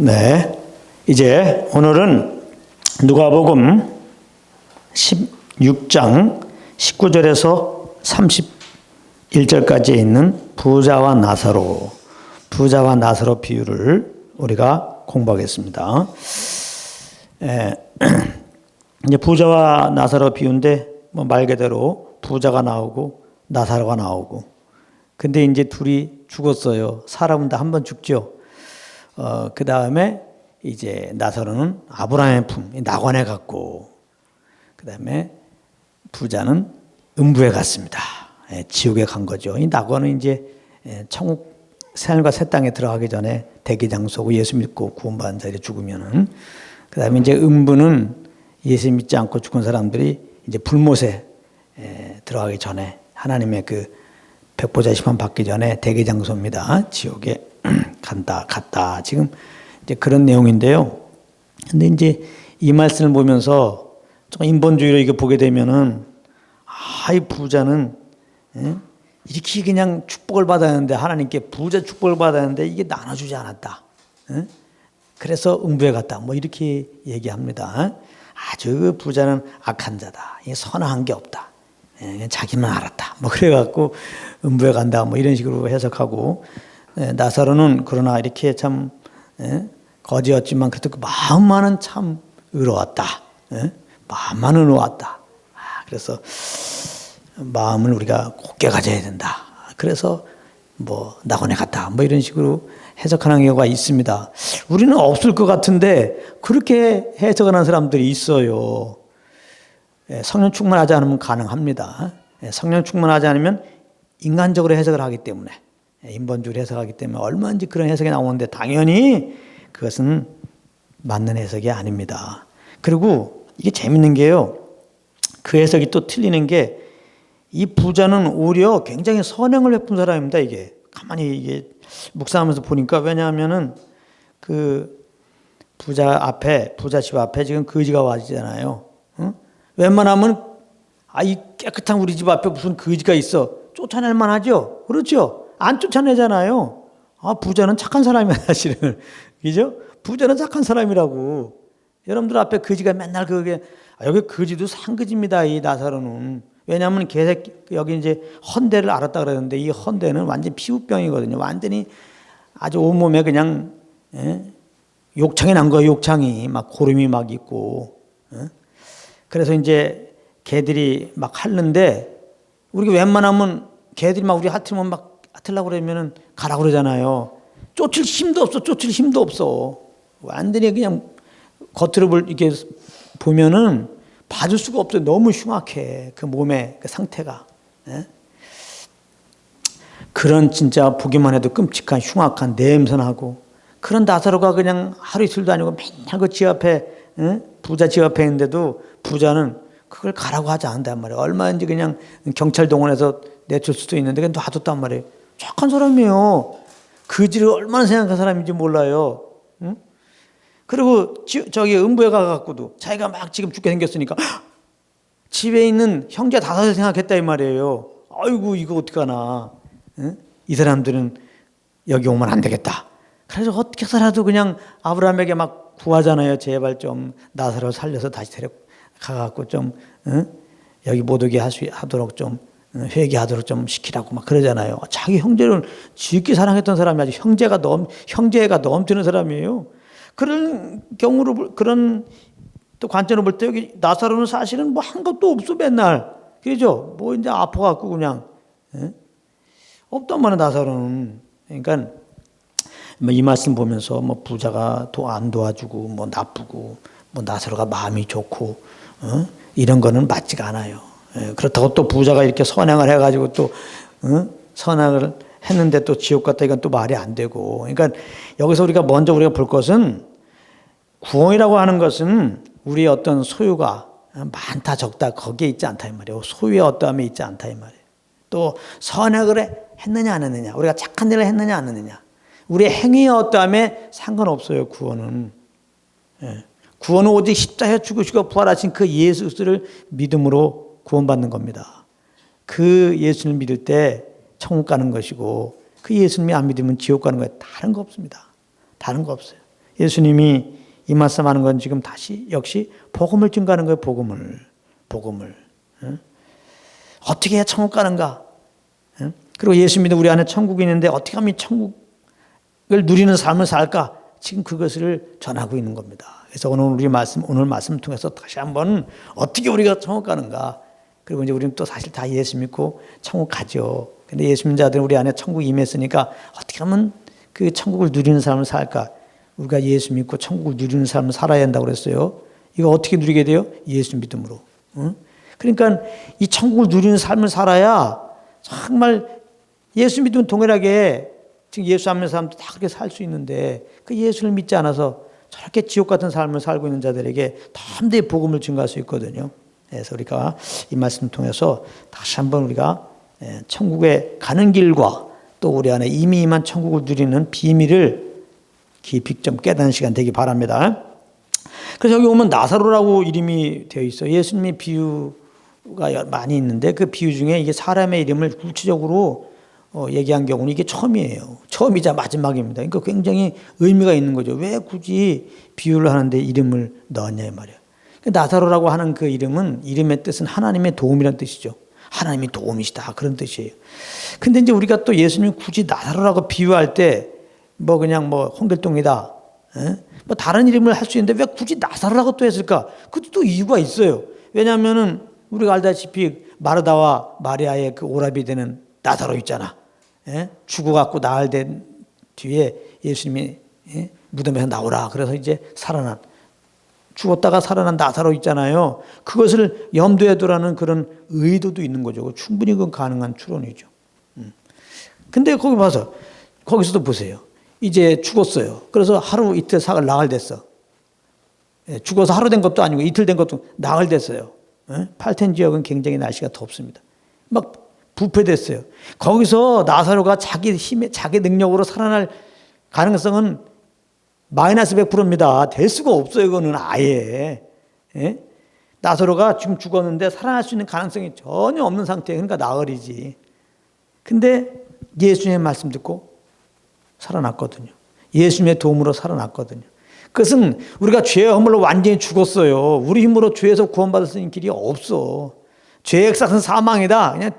네, 이제 오늘은 누가복음 16장 19절에서 31절까지에 있는 부자와 나사로 비유를 우리가 공부하겠습니다. 이제 부자와 나사로 비유인데 말 그대로 부자가 나오고 나사로가 나오고, 근데 이제 둘이 죽었어요. 사람은 다 한 번 죽죠. 그 다음에 이제 나사로는 아브라함의 품, 낙원에 갔고, 그 다음에 부자는 음부에 갔습니다. 지옥에 간 거죠. 이 낙원은 이제 천국 새하늘과 새 땅에 들어가기 전에 대기장소고, 예수 믿고 구원받은 자들이 죽으면은, 그 다음에 이제 음부는 예수 믿지 않고 죽은 사람들이 이제 불못에 들어가기 전에 하나님의 그 백보자 심판 받기 전에 대기장소입니다. 지옥에 갔다. 지금 이제 그런 내용인데요. 근데 이제 이 말씀을 보면서 조금 인본주의로 이거 보게 되면은, 이 부자는 이렇게 그냥 축복을 받았는데, 하나님께 부자 축복을 받았는데 이게 나눠주지 않았다. 그래서 음부에 갔다. 뭐 이렇게 얘기합니다. 아주 부자는 악한 자다. 선한 게 없다. 자기만 알았다. 뭐 그래갖고 음부에 간다. 뭐 이런 식으로 해석하고, 나사로는 그러나 이렇게 참 거지였지만 그래도 그 마음만은 참 의로웠다. 마음만은 의로웠다. 그래서 마음을 우리가 곧게 가져야 된다. 그래서 뭐 낙원에 갔다. 뭐 이런 식으로 해석하는 경우가 있습니다. 우리는 없을 것 같은데 그렇게 해석하는 사람들이 있어요. 성령 충만하지 않으면 가능합니다. 성령 충만하지 않으면 인간적으로 해석을 하기 때문에, 인본주의로 해석하기 때문에 얼마든지 그런 해석이 나오는데, 당연히 그것은 맞는 해석이 아닙니다. 그리고 이게 재밌는 게요, 그 해석이 또 틀리는 게, 이 부자는 오히려 굉장히 선행을 베푼 사람입니다. 이게 가만히 이게 묵상하면서 보니까, 왜냐하면은 그 부자 집 앞에 지금 거지가 와지잖아요. 웬만하면 이 깨끗한 우리 집 앞에 무슨 거지가 있어, 쫓아낼 만하죠. 그렇죠? 안 쫓아내잖아요. 부자는 착한 사람이야, 사실은. 그죠? 부자는 착한 사람이라고. 여러분들 앞에 거지가 맨날 여기 거지도 산거지입니다, 이 나사로는. 왜냐하면 여기 이제 헌대를 알았다 그러는데, 이 헌대는 완전 피부병이거든요. 완전히 아주 온몸에 그냥 욕창이 난 거예요. 욕창이 막 고름이 막 있고. 그래서 이제 개들이 막 핥는데, 우리가 웬만하면 개들이 막 우리 핥으면 막 핥으려고 그러면은 가라 그러잖아요. 쫓을 힘도 없어. 완전히 그냥 겉으로 이렇게 보면은 봐줄 수가 없어요. 너무 흉악해, 그 몸의 그 상태가. 그런 진짜 보기만 해도 끔찍한 흉악한 냄새나고, 그런 나사로가 그냥 하루 이틀도 아니고 맨날 그 집 앞에, 부자 집 앞에 있는데도 부자는 그걸 가라고 하지 않는단 말이에요. 얼마든지 그냥 경찰 동원해서 내줄 수도 있는데 그냥 놔뒀단 말이에요. 착한 사람이에요. 거지를 얼마나 생각한 사람인지 몰라요. 그리고 저기 음부에 가갖고도 자기가 막 지금 죽게 생겼으니까 집에 있는 형제 5을 생각했다 이 말이에요. 아이고 이거 어떡하나. 이 사람들은 여기 오면 안 되겠다. 그래서 어떻게 살아도 그냥 아브라함에게 막 구하잖아요. 제발 좀 나사로 살려서 다시 데려가갖고 좀 여기 못 오게 하도록 좀 회개하도록 좀 시키라고 막 그러잖아요. 자기 형제를 지극히 사랑했던 사람이 아주 형제가 넘치는 사람이에요. 그런 경우로, 그런 또 관점으로 볼 때 여기 나사로는 사실은 뭐 한 것도 없어, 맨날. 그죠? 뭐 이제 아파갖고 그냥. 없단 말이야, 나사로는. 그러니까 뭐 이 말씀 보면서 뭐 부자가 안 도와주고 뭐 나쁘고 뭐 나사로가 마음이 좋고 이런 거는 맞지가 않아요. 그렇다고 또 부자가 이렇게 선행을 해가지고 또 선행을 했는데 또 지옥 갔다, 이건 또 말이 안 되고. 그러니까 여기서 우리가 먼저 볼 것은, 구원이라고 하는 것은 우리의 어떤 소유가 많다 적다 거기에 있지 않다 이 말이에요. 소유의 어떠함에 있지 않다 이 말이에요. 또 선행을 했느냐 안 했느냐, 우리가 착한 일을 했느냐 안 했느냐, 우리의 행위의 어떠함에 상관없어요. 구원은 구원은 오직 십자가에 죽으시고 부활하신 그 예수를 믿음으로 구원받는 겁니다. 그 예수를 믿을 때 천국 가는 것이고, 그 예수님이 안 믿으면 지옥 가는 거예요. 다른 거 없습니다. 다른 거 없어요. 예수님이 이 말씀하는 건 지금 다시 역시 복음을 증거하는 거예요. 복음을. 어떻게 해야 천국 가는가? 그리고 예수 믿는 우리 안에 천국이 있는데 어떻게 하면 천국을 누리는 삶을 살까? 지금 그것을 전하고 있는 겁니다. 그래서 오늘 말씀 통해서 다시 한번 어떻게 우리가 천국 가는가? 그리고 이제 우리는 또 사실 다 예수 믿고 천국 가죠. 근데 예수 믿는 자들은 우리 안에 천국이 임했으니까 어떻게 하면 그 천국을 누리는 삶을 살까? 우리가 예수 믿고 천국을 누리는 삶을 살아야 한다고 그랬어요. 이거 어떻게 누리게 돼요? 예수 믿음으로. 그러니까 이 천국을 누리는 삶을 살아야 정말 예수 믿으면 동일하게 지금 예수 안 믿는 사람도 다 그렇게 살 수 있는데 그 예수를 믿지 않아서 저렇게 지옥 같은 삶을 살고 있는 자들에게 담대히 복음을 증거할 수 있거든요. 그래서 우리가 이 말씀을 통해서 다시 한번 우리가 천국에 가는 길과 또 우리 안에 이미 임한 천국을 누리는 비밀을 깊이 좀 깨닫는 시간 되기 바랍니다. 그래서 여기 오면 나사로라고 이름이 되어 있어요. 예수님의 비유가 많이 있는데 그 비유 중에 이게 사람의 이름을 구체적으로 얘기한 경우는 이게 처음이에요. 처음이자 마지막입니다. 그러니까 굉장히 의미가 있는 거죠. 왜 굳이 비유를 하는데 이름을 넣었냐 이 말이에요. 나사로라고 하는 그 이름은 이름의 뜻은 하나님의 도움이라는 뜻이죠. 하나님이 도움이시다 그런 뜻이에요. 근데 이제 우리가 또 예수님 굳이 나사로라고 비유할 때 뭐 그냥 뭐 홍길동이다, 뭐 다른 이름을 할 수 있는데 왜 굳이 나사로라고 또 했을까? 그것도 또 이유가 있어요. 왜냐하면은 우리가 알다시피 마르다와 마리아의 그 오라비 되는 나사로 있잖아. 죽어갖고 나흘 된 뒤에 예수님이 무덤에서 나오라. 그래서 이제 죽었다가 살아난 나사로 있잖아요. 그것을 염두에 두라는 그런 의도도 있는 거죠. 충분히 그건 가능한 추론이죠. 근데 거기 봐서 거기서도 보세요. 이제 죽었어요. 그래서 하루 이틀 사흘 나흘 됐어. 죽어서 하루 된 것도 아니고 이틀 된 것도 나흘 됐어요. 팔텐 지역은 굉장히 날씨가 덥습니다. 막 부패됐어요. 거기서 나사로가 자기 힘에 자기 능력으로 살아날 가능성은 마이너스 100%입니다. 될 수가 없어요. 이거는 아예. 나사로가 지금 죽었는데 살아날 수 있는 가능성이 전혀 없는 상태예요. 그러니까 나흘이지. 근데 예수님의 말씀 듣고 살아났거든요. 예수님의 도움으로 살아났거든요. 그것은 우리가 죄의 허물로 완전히 죽었어요. 우리 힘으로 죄에서 구원받을 수 있는 길이 없어. 죄의 삭은 사망이다. 그냥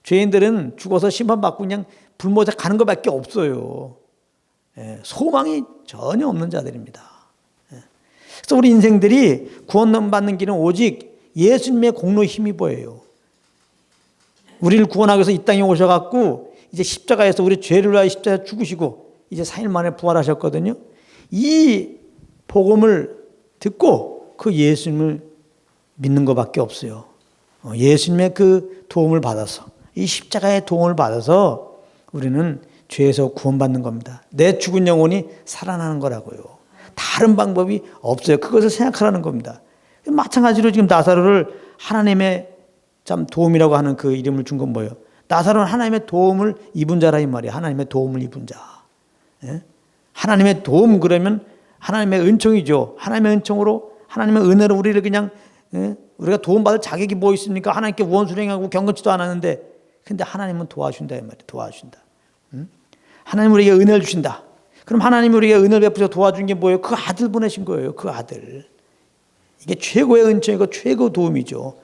죄인들은 죽어서 심판받고 그냥 불모자 가는 것밖에 없어요. 소망이 전혀 없는 자들입니다. 그래서 우리 인생들이 구원받는 길은 오직 예수님의 공로 힘입어요. 우리를 구원하기 위해서 이 땅에 오셔갖고 이제 십자가에서 우리 죄를 위하여 십자가에 죽으시고 이제 4일 만에 부활하셨거든요. 이 복음을 듣고 그 예수님을 믿는 것밖에 없어요. 예수님의 그 도움을 받아서 이 십자가의 도움을 받아서 우리는 죄에서 구원받는 겁니다. 내 죽은 영혼이 살아나는 거라고요. 다른 방법이 없어요. 그것을 생각하라는 겁니다. 마찬가지로 지금 나사로를 하나님의 참 도움이라고 하는 그 이름을 준 건 뭐예요? 나사로는 하나님의 도움을 입은 자라 이 말이에요. 하나님의 도움을 입은 자. 하나님의 도움 그러면 하나님의 은총이죠. 하나님의 은총으로 하나님의 은혜로 우리를 그냥 우리가 도움받을 자격이 뭐 있습니까? 하나님께 원수행하고 경건치도 않았는데 근데 하나님은 도와준다 이 말이에요. 도와준다. 하나님 우리에게 은혜를 주신다. 그럼 하나님이 우리에게 은혜를 베푸셔 도와준 게 뭐예요? 그 아들 보내신 거예요. 그 아들. 이게 최고의 은총이고 최고 도움이죠.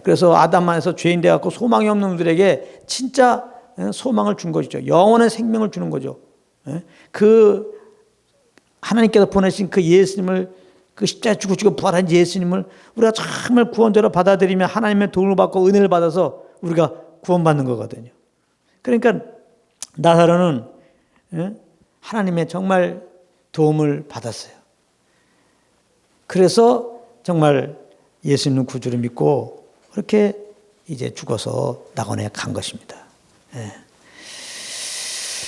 그래서 아담 안에서 죄인 되어갖고 소망이 없는 분들에게 진짜 소망을 준 것이죠. 영원의 생명을 주는 거죠. 그 하나님께서 보내신 그 예수님을 그 십자가에 죽으시고 부활한 예수님을 우리가 정말 구원자로 받아들이면 하나님의 도움을 받고 은혜를 받아서 우리가 구원받는 거거든요. 그러니까 나사로는 하나님의 정말 도움을 받았어요. 그래서 정말 예수님 구주를 믿고 그렇게 이제 죽어서 낙원에 간 것입니다.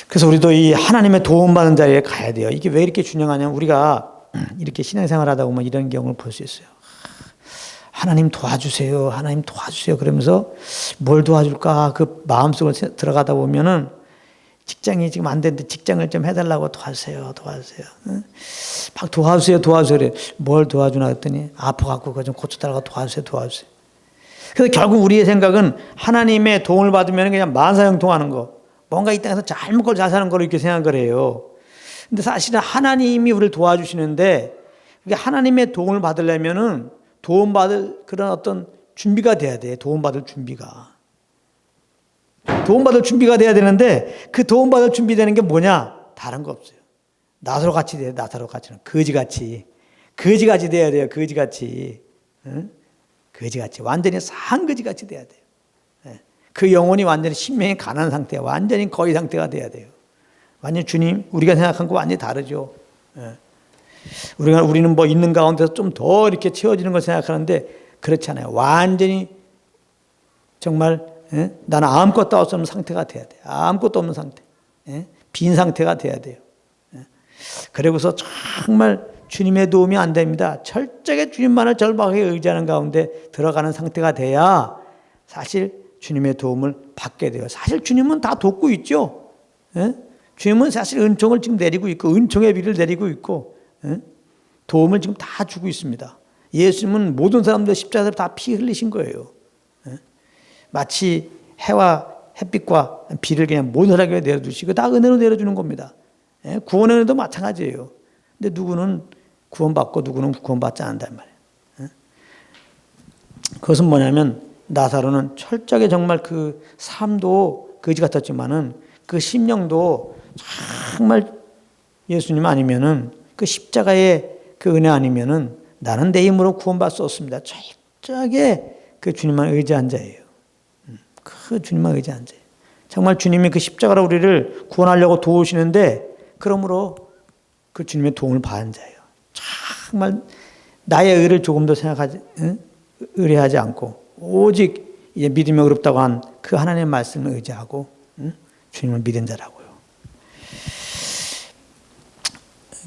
그래서 우리도 이 하나님의 도움받는 자리에 가야 돼요. 이게 왜 이렇게 중요하냐면 우리가 이렇게 신앙생활 하다 보면 이런 경우를 볼 수 있어요. 하나님 도와주세요. 하나님 도와주세요. 그러면서 뭘 도와줄까 그 마음속으로 들어가다 보면은 직장이 지금 안 되는데 직장을 좀 해달라고 도와주세요. 막 도와주세요. 뭘 도와주나 했더니 아파갖고 그거 좀 고쳐달라고 도와주세요. 그래서 결국 우리의 생각은 하나님의 도움을 받으면 그냥 만사형통하는 거. 뭔가 이 땅에서 잘 먹고 잘 사는 걸 이렇게 생각을 해요. 근데 사실은 하나님이 우리를 도와주시는데 그게 하나님의 도움을 받으려면은 도움받을 그런 어떤 준비가 돼야 돼. 도움받을 준비가. 도움받을 준비가 돼야 되는데 그 도움받을 준비되는 게 뭐냐? 다른 거 없어요. 나사로 같이 돼야 돼. 나사로 같이는 거지같이. 거지같이 돼야 돼요. 거지같이. 응? 거지같이. 완전히 상거지같이 돼야 돼요. 그 영혼이 완전히 신명이 가난 상태야. 완전히 거의 상태가 돼야 돼요. 완전히 주님, 우리가 생각한 거 완전히 다르죠. 우리는 뭐 있는 가운데서 좀 더 이렇게 채워지는 걸 생각하는데 그렇지 않아요. 완전히 정말 나는 아무것도 없는 상태가 돼야 돼요. 아무것도 없는 상태. 빈 상태가 돼야 돼요. 그리고서 정말 주님의 도움이 안 됩니다. 철저하게 주님만을 절박하게 의지하는 가운데 들어가는 상태가 돼야 사실 주님의 도움을 받게 돼요. 사실 주님은 다 돕고 있죠. 주님은 사실 은총을 지금 내리고 있고 은총의 비를 내리고 있고 도움을 지금 다 주고 있습니다. 예수님은 모든 사람들 십자가에서 다 피 흘리신 거예요. 마치 해와 햇빛과 비를 그냥 모든 사람에게 내려주시고 다 은혜로 내려주는 겁니다. 구원의 은혜도 마찬가지예요. 근데 누구는 구원받고 누구는 구원받지 않는단 말이에요. 그것은 뭐냐면 나사로는 철저하게 정말 그 삶도 거지 같았지만은 그 심령도 정말 예수님 아니면은 그 십자가의 그 은혜 아니면은 나는 내 힘으로 구원받을 수 없습니다. 철저하게 그 주님만 의지한 자예요. 그 주님만 의지한 자예요. 정말 주님이 그 십자가로 우리를 구원하려고 도우시는데 그러므로 그 주님의 도움을 받은 자예요. 정말 나의 의를 조금 더 의뢰하지 않고 오직 이제 믿음이 어렵다고 한 그 하나님의 말씀을 의지하고 주님을 믿은 자라고요.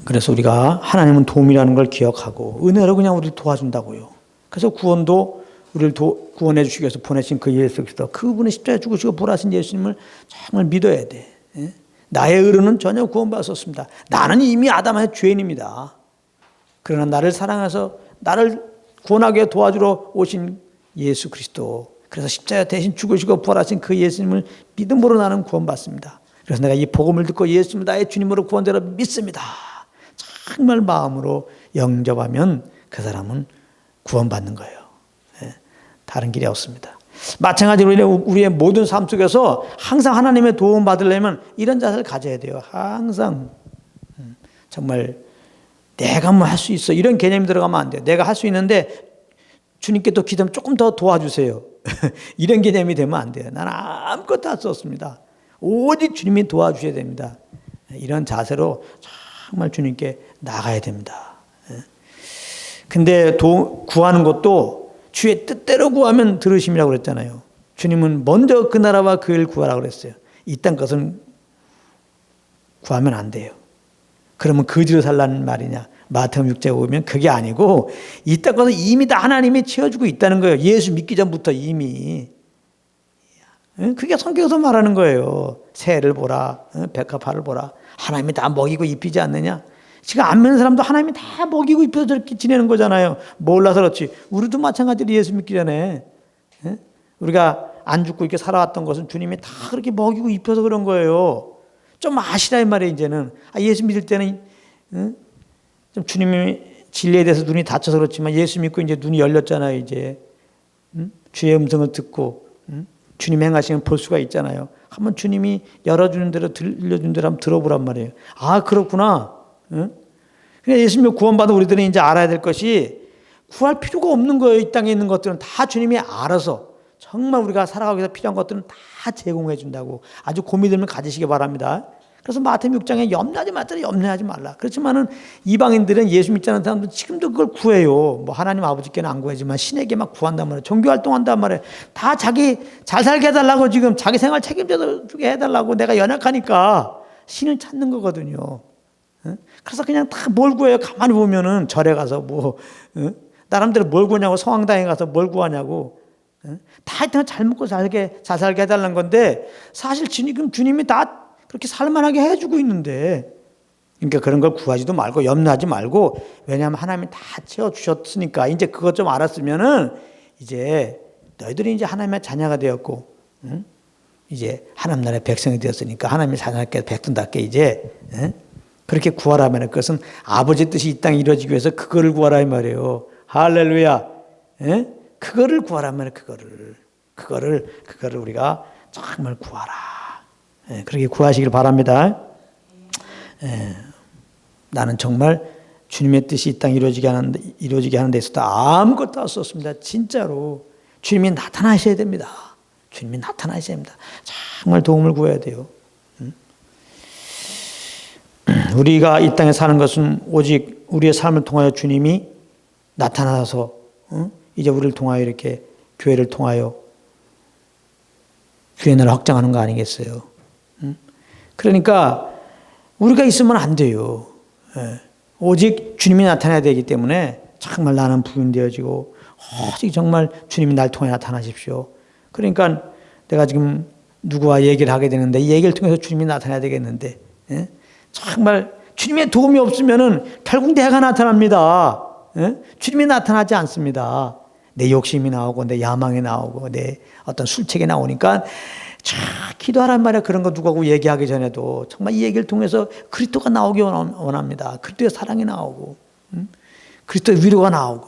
그래서 우리가 하나님은 도움이라는 걸 기억하고 은혜로 그냥 우리를 도와준다고요. 그래서 구원도 우리를 구원해 주시기 위해서 보내신 그 예수 그리스도 그분의 십자가에 죽으시고 부활하신 예수님을 정말 믿어야 돼. 나의 의로는 전혀 구원받을 수 없습니다. 나는 이미 아담의 죄인입니다. 그러나 나를 사랑해서 나를 구원하게 도와주러 오신 예수 그리스도 그래서 십자가 대신 죽으시고 부활하신 그 예수님을 믿음으로 나는 구원받습니다. 그래서 내가 이 복음을 듣고 예수님을 나의 주님으로 구원자로 믿습니다. 정말 마음으로 영접하면 그 사람은 구원받는 거예요. 다른 길이 없습니다. 마찬가지로 우리의 모든 삶 속에서 항상 하나님의 도움 받으려면 이런 자세를 가져야 돼요. 항상 정말 내가 뭐 할 수 있어 이런 개념이 들어가면 안 돼요. 내가 할 수 있는데 주님께 또 기도하면 조금 더 도와주세요. 이런 개념이 되면 안 돼요. 나는 아무것도 할 수 없습니다. 오직 주님이 도와주셔야 됩니다. 이런 자세로 정말 주님께 나가야 됩니다. 근데 구하는 것도 주의 뜻대로 구하면 들으심이라고 그랬잖아요. 주님은 먼저 그 나라와 그 일 구하라고 그랬어요. 이 땅 것은 구하면 안 돼요. 그러면 거지로 살라는 말이냐? 마태복음 6장에 보면 그게 아니고 이 땅 것은 이미 다 하나님이 채워주고 있다는 거예요. 예수 믿기 전부터 이미. 그게 성경에서 말하는 거예요. 새를 보라, 백합화를 보라. 하나님이 다 먹이고 입히지 않느냐? 지금 안 믿는 사람도 하나님이 다 먹이고 입혀서 저렇게 지내는 거잖아요. 몰라서 그렇지. 우리도 마찬가지로 예수 믿기 전에 우리가 안 죽고 이렇게 살아왔던 것은 주님이 다 그렇게 먹이고 입혀서 그런 거예요. 좀 아시라 이 말이에요. 이제는 예수 믿을 때는 좀 주님이 진리에 대해서 눈이 닫혀서 그렇지만 예수 믿고 이제 눈이 열렸잖아요. 이제 주의 음성을 듣고 주님 행하시면 볼 수가 있잖아요. 한번 주님이 열어주는 대로 들려주는 대로 한번 들어보란 말이에요. 아 그렇구나. 그러니까 예수님을 구원받은 우리들은 이제 알아야 될 것이 구할 필요가 없는 거예요. 이 땅에 있는 것들은 다 주님이 알아서 정말 우리가 살아가기 위해서 필요한 것들은 다 제공해 준다고 아주 고민을 가지시기 바랍니다. 그래서 마태복음 6장에 염려하지 말라. 그렇지만은 이방인들은 예수 믿지 않는 사람들 지금도 그걸 구해요. 뭐 하나님 아버지께는 안 구하지만 신에게 막 구한단 말이에요. 종교 활동한단 말이에요. 다 자기 잘 살게 해달라고 지금 자기 생활 책임져주게 해달라고 내가 연약하니까 신을 찾는 거거든요. 그래서 그냥 다 뭘 구해요. 가만히 보면은 절에 가서 뭐 나름대로 뭘 구하냐고 성황당에 가서 뭘 구하냐고 다 하여튼 잘 먹고 잘 살게 해달라는 건데 사실 주님이 다 그렇게 살만하게 해주고 있는데 그러니까 그런 걸 구하지도 말고 염려하지 말고 왜냐하면 하나님이 다 채워주셨으니까 이제 그것 좀 알았으면은 이제 너희들이 이제 하나님의 자녀가 되었고 이제 하나님 나라의 백성이 되었으니까 하나님의 자녀답게 백성답게 이제 그렇게 구하라 말이에요. 그것은 아버지 뜻이 이 땅에 이루어지기 위해서 그거를 구하라 이 말이에요. 할렐루야. 예? 그거를 구하라 말이에요. 그거를 우리가 정말 구하라. 예, 그렇게 구하시길 바랍니다. 예, 나는 정말 주님의 뜻이 이 땅에 이루어지게 하는 데 있어서 아무것도 할 수 없습니다. 진짜로 주님이 나타나셔야 됩니다. 주님이 나타나셔야 됩니다. 정말 도움을 구해야 돼요. 우리가 이 땅에 사는 것은 오직 우리의 삶을 통하여 주님이 나타나서 이제 우리를 통하여 이렇게 교회를 통하여 주의 나라를 확장하는 거 아니겠어요? 그러니까 우리가 있으면 안 돼요. 오직 주님이 나타나야 되기 때문에 정말 나는 부인되어지고 오직 정말 주님이 날 통해 나타나십시오. 그러니까 내가 지금 누구와 얘기를 하게 되는데 이 얘기를 통해서 주님이 나타나야 되겠는데 정말 주님의 도움이 없으면은 결국 내가 나타납니다. 주님이 나타나지 않습니다. 내 욕심이 나오고 내 야망이 나오고 내 어떤 술책이 나오니까 기도하란 말이야. 그런 거 누구하고 얘기하기 전에도 정말 이 얘기를 통해서 그리스도가 나오기 원합니다. 그리스도의 사랑이 나오고 그리스도의 위로가 나오고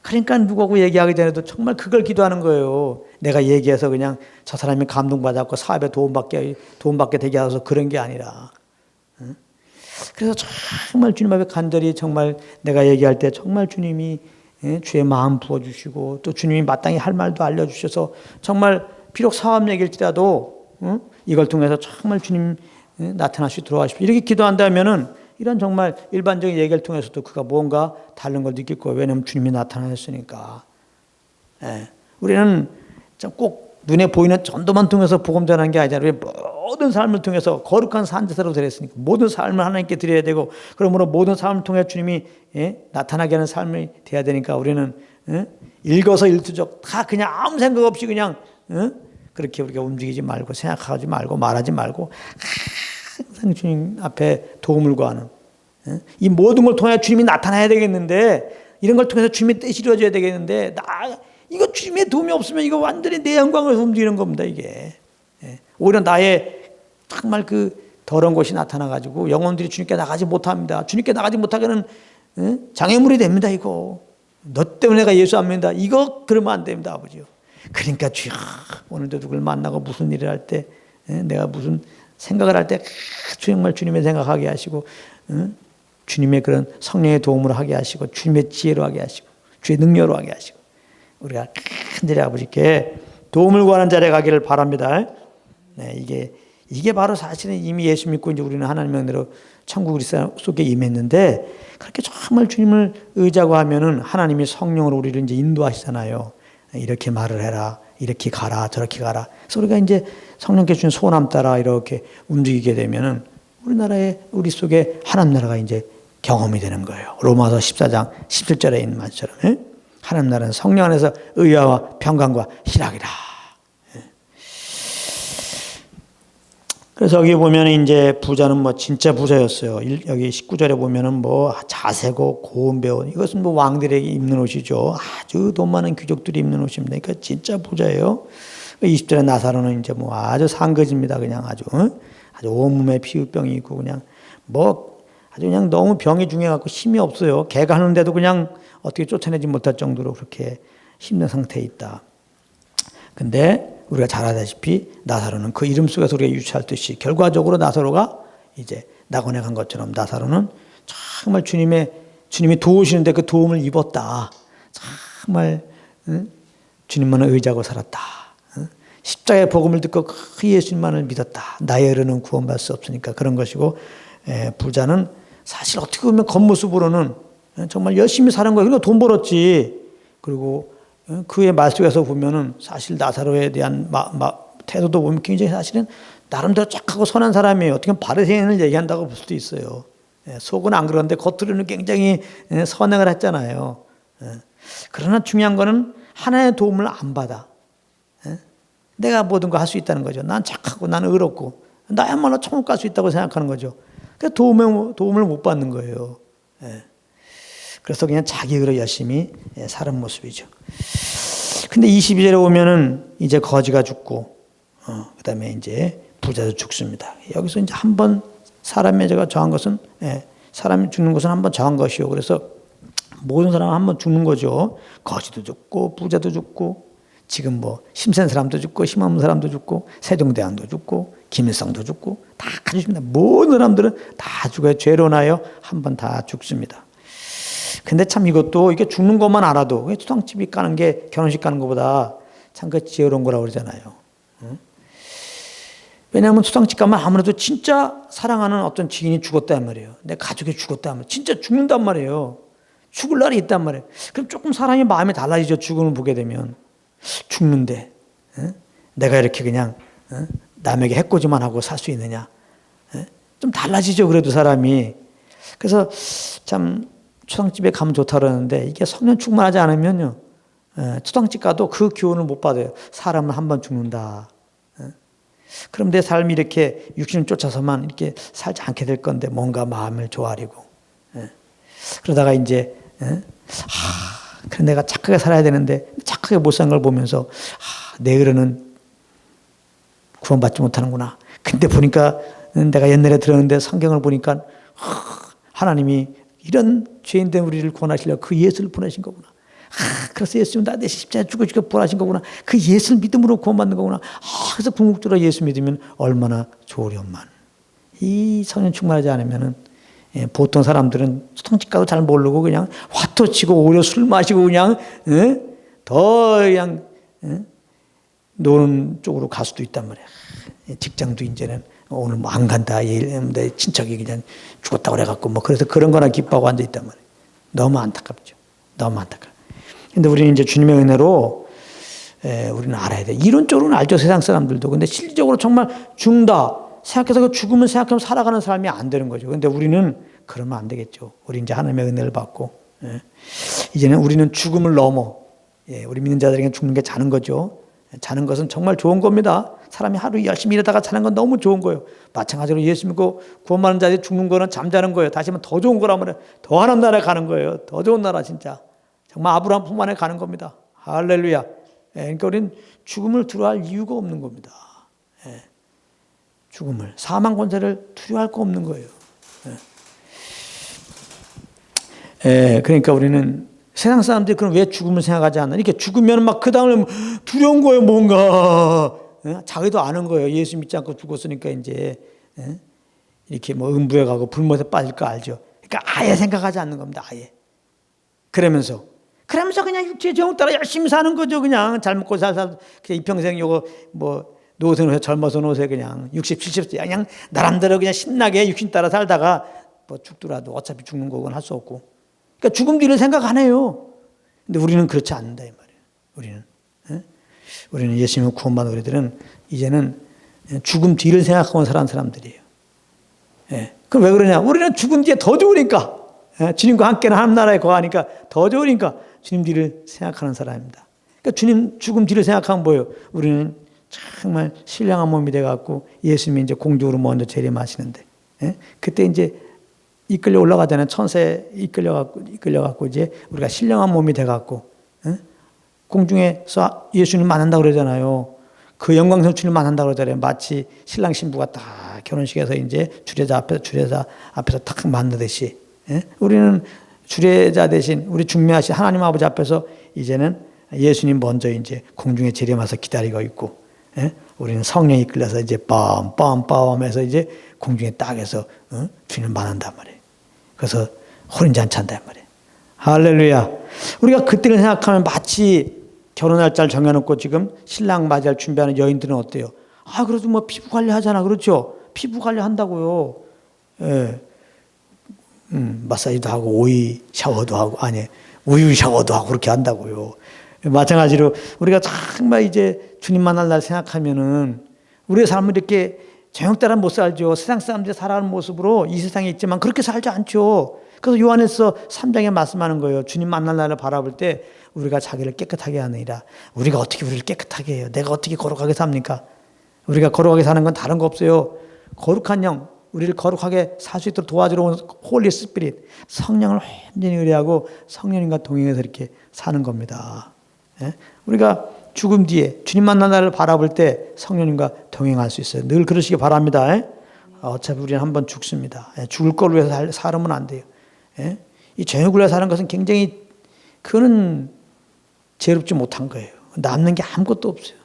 그러니까 누구하고 얘기하기 전에도 정말 그걸 기도하는 거예요. 내가 얘기해서 그냥 저 사람이 감동받았고 사업에 도움받게 되게 하셔서 그런 게 아니라 그래서 정말 주님 앞에 간절히 정말 내가 얘기할 때 정말 주님이 주의 마음 부어주시고 또 주님이 마땅히 할 말도 알려주셔서 정말 비록 사업 얘기일지라도 이걸 통해서 정말 주님 나타나시고 들어가십시오. 이렇게 기도한다면은 이런 정말 일반적인 얘기를 통해서도 그가 뭔가 다른 걸 느낄 거예요. 왜냐하면 주님이 나타나셨으니까. 우리는 꼭 눈에 보이는 전도만 통해서 복음 전하는 게 아니잖아요. 모든 삶을 통해서 거룩한 산제사로 드렸으니까 모든 삶을 하나님께 드려야 되고 그러므로 모든 삶을 통해 주님이 나타나게 하는 삶이 돼야 되니까 우리는 일거서일투족 다 그냥 아무 생각 없이 그냥 그렇게 우리가 움직이지 말고 생각하지 말고 말하지 말고 항상 주님 앞에 도움을 구하는 이 모든 걸 통해 주님이 나타나야 되겠는데 이런 걸 통해서 주님의 뜻이 이루어져야 되겠는데 이거 주님의 도움이 없으면 이거 완전히 내 영광을 움직이는 겁니다. 이게 오히려 나의 정말 그 더러운 것이 나타나가지고 영혼들이 주님께 나가지 못합니다. 주님께 나가지 못하게는 장애물이 됩니다. 이거 너 때문에 내가 예수 안 믿는다. 이거 그러면 안 됩니다. 아버지요. 그러니까 주여 오늘도 누굴 만나고 무슨 일을 할 때 내가 무슨 생각을 할 때 정말 주님의 생각하게 하시고 주님의 그런 성령의 도움으로 하게 하시고 주님의 지혜로 하게 하시고 주의 능력으로 하게 하시고 우리가 간절히 아버지께 도움을 구하는 자리에 가기를 바랍니다. 이게 바로 사실은 이미 예수 믿고 이제 우리는 하나님의 은혜로 천국 속에 임했는데 그렇게 정말 주님을 의지하고 하면은 하나님이 성령으로 우리를 이제 인도하시잖아요. 이렇게 말을 해라, 이렇게 가라, 저렇게 가라. 그래서 우리가 이제 성령께 주신 소원 따라 이렇게 움직이게 되면은 우리 속에 하나님 나라가 이제 경험이 되는 거예요. 로마서 14장 17절에 있는 말처럼 하나님 나라는 성령 안에서 의와 평강과 희락이라. 그래서 여기 보면 이제 부자는 뭐 진짜 부자였어요. 여기 19절에 보면은 뭐 자세고 고운 배옷 이것은 뭐 왕들에게 입는 옷이죠. 아주 돈 많은 귀족들이 입는 옷입니다. 그러니까 진짜 부자예요. 20절에 나사로는 이제 뭐 아주 상거지입니다. 그냥 아주 온몸에 피부병이 있고 그냥 뭐 아주 그냥 너무 병이 중해갖고 힘이 없어요. 개가 하는데도 그냥 어떻게 쫓아내지 못할 정도로 그렇게 힘든 상태에 있다. 근데 우리가 잘 알다시피 나사로는 그 이름 속에서 우리가 유추할 듯이 결과적으로 나사로가 이제 낙원에 간 것처럼 나사로는 정말 주님이 도우시는데 그 도움을 입었다. 정말 주님만을 의지하고 살았다. 십자가의 복음을 듣고 그 예수님만을 믿었다. 나의 의로는 구원받을 수 없으니까 그런 것이고 부자는 사실 어떻게 보면 겉모습으로는 정말 열심히 사는 거예요. 그리고 돈 벌었지. 그리고 그의 말 속에서 보면은 사실 나사로에 대한 태도도 보면 굉장히 사실은 나름대로 착하고 선한 사람이에요. 어떻게 보면 바리새인을 얘기한다고 볼 수도 있어요. 속은 안 그런데 겉으로는 굉장히 선행을 했잖아요. 그러나 중요한 거는 하나님의 도움을 안 받아. 내가 모든 거 할 수 있다는 거죠. 난 착하고 나는 의롭고 나야말로 천국 갈 수 있다고 생각하는 거죠. 그래서 도움을 못 받는 거예요. 그래서 그냥 자기 의로 열심히 사는 모습이죠. 근데 22절에 오면은 이제 거지가 죽고, 그 다음에 이제 부자도 죽습니다. 여기서 이제 한번 사람의 죄가 정한 것은 사람이 죽는 것은 한번 정한 것이요. 그래서 모든 사람은 한번 죽는 거죠. 거지도 죽고 부자도 죽고 지금 뭐 힘센 사람도 죽고 힘없는 사람도 죽고 세종대왕도 죽고 김일성도 죽고 다 죽습니다. 모든 사람들은 다 죽어요. 죄로 인하여 한번 다 죽습니다. 근데 참 이것도 이게 죽는 것만 알아도 초상집이 까는 게 결혼식 가는 것보다 참 그 지혜로운 거라고 그러잖아요. 왜냐하면 초상집 가면 아무래도 진짜 사랑하는 어떤 지인이 죽었단 말이에요. 내 가족이 죽었단 말이에요. 진짜 죽는단 말이에요. 죽을 날이 있단 말이에요. 그럼 조금 사람이 마음이 달라지죠. 죽음을 보게 되면. 죽는데 내가 이렇게 그냥 남에게 해코지만 하고 살 수 있느냐. 좀 달라지죠. 그래도 사람이. 그래서 참 초상집에 가면 좋다 그러는데 이게 성령 충만하지 않으면요. 초상집 가도 그 교훈을 못 받아요. 사람은 한 번 죽는다. 그럼 내 삶이 이렇게 육신을 쫓아서만 이렇게 살지 않게 될 건데 뭔가 마음을 조아리고 그러다가 이제 그래 내가 착하게 살아야 되는데 착하게 못 산 걸 보면서 내일은 구원받지 못하는구나. 근데 보니까 내가 옛날에 들었는데 성경을 보니까 하나님이 이런 죄인된 우리를 구원하시려고 그 예수를 보내신 거구나. 그래서 예수님 나 대신 십자가에 죽어주고 구원하신 거구나. 그 예수를 믿음으로 구원받는 거구나. 그래서 궁극적으로 예수 믿으면 얼마나 좋으련만. 이 성령 충만하지 않으면은 보통 사람들은 초상집 가도 잘 모르고 그냥 화토치고 오히려 술 마시고 그냥 더 그냥 노는 쪽으로 갈 수도 있단 말이야. 직장도 이제는 오늘 뭐 안 간다. 내 친척이 그냥 죽었다고 그래갖고 뭐 그래서 그런 거나 기뻐하고 앉아 있단 말이야. 너무 안타깝죠. 너무 안타까워. 근데 우리는 이제 주님의 은혜로 우리는 알아야 돼. 이론적으로는 알죠. 세상 사람들도. 근데 실질적으로 정말 죽는다. 생각해서 그 죽음을 생각하면서 살아가는 사람이 안 되는 거죠. 근데 우리는 그러면 안 되겠죠. 우리 이제 하나님의 은혜를 받고 이제는 우리는 죽음을 넘어 우리 믿는 자들에게 죽는 게 자는 거죠. 자는 것은 정말 좋은 겁니다. 사람이 하루 열심히 일하다가 자는 건 너무 좋은 거예요. 마찬가지로 예수 믿고 구원받는 자들이 죽는 거는 잠자는 거예요. 다시 한번 더 좋은 거라면 더 하나님 나라에 가는 거예요. 더 좋은 나라 진짜. 정말 아브라함 품 안에 가는 겁니다. 할렐루야. 그러니까 우리는 죽음을 두려워할 이유가 없는 겁니다. 죽음을 사망 권세를 두려워할 거 없는 거예요. 그러니까 우리는 세상 사람들이 그럼 왜 죽음을 생각하지 않나? 이렇게 죽으면 막 그 다음에 두려운 거예요, 뭔가. 자기도 아는 거예요. 예수 믿지 않고 죽었으니까 이제 이렇게 뭐 음부에 가고 불못에 빠질 거 알죠. 그러니까 아예 생각하지 않는 겁니다. 아예. 그러면서 그냥 육체의 정욕 따라 열심히 사는 거죠. 그냥 잘 먹고 그냥 이 평생 요거 뭐 노선을 젊어서 노세 그냥 60, 70세 그냥 나름대로 그냥 신나게 육신 따라 살다가 뭐 죽더라도 어차피 죽는 거건 할 수 없고. 그러니까 죽음 뒤를 생각 안 해요. 근데 우리는 그렇지 않는다 이 말이에요. 우리는 예수님을 구원받은 우리들은 이제는 죽음 뒤를 생각하고 사는 사람들이에요. 그럼 왜 그러냐? 우리는 죽은 뒤에 더 좋으니까. 주님과 함께는 하나님 나라에 거하니까 더 좋으니까 주님 뒤를 생각하는 사람입니다. 그러니까 주님 죽음 뒤를 생각하면 뭐예요? 우리는 정말 신령한 몸이 돼갖고 예수님이 이제 공중으로 먼저 재림하시는데 그때 이제 이끌려 올라가잖아요. 천사에 이끌려갖고 이제 우리가 신령한 몸이 돼갖고 공중에서 예수님 만난다고 그러잖아요. 그 영광스러운 주님 만난다고 그러잖아요. 마치 신랑 신부가 딱 결혼식에서 이제 주례자 앞에서 딱 만나듯이 우리는 주례자 대신 우리 중매하신 하나님 아버지 앞에서 이제는 예수님 먼저 이제 공중에 재림해서 기다리고 있고 우리는 성령이 이끌려서 이제 빰빰빰해서 이제 공중에 딱 해서 주님을 만난단 말이에요. 그래서 혼인잔치 한단 말이에요. 할렐루야. 우리가 그때를 생각하면 마치 결혼 날짜를 정해놓고 지금 신랑 맞이할 준비하는 여인들은 어때요? 그래도 뭐 피부 관리 하잖아. 그렇죠? 피부 관리 한다고요. 마사지도 하고 오이 샤워도 하고 우유 샤워도 하고 그렇게 한다고요. 마찬가지로 우리가 정말 이제 주님 만날 날 생각하면은 우리의 삶을 이렇게 정욕대로 못 살죠. 세상 사람들이 살아가는 모습으로 이 세상에 있지만 그렇게 살지 않죠. 그래서 요한에서 3장에 말씀하는 거예요. 주님 만날 날을 바라볼 때 우리가 자기를 깨끗하게 하느니라. 우리가 어떻게 우리를 깨끗하게 해요? 내가 어떻게 거룩하게 삽니까? 우리가 거룩하게 사는 건 다른 거 없어요. 거룩한 영, 우리를 거룩하게 살 수 있도록 도와주러 온 홀리 스피릿, 성령을 완전히 의뢰하고 성령님과 동행해서 이렇게 사는 겁니다. 우리가 죽음 뒤에 주님 만난 날을 바라볼 때 성령님과 동행할 수 있어요. 늘 그러시기 바랍니다. 어차피 우리는 한번 죽습니다. 죽을 걸 위해서 살으면 안 돼요. 이 정욕을 위해 사는 것은 굉장히 그거는 죄롭지 못한 거예요. 남는 게 아무것도 없어요.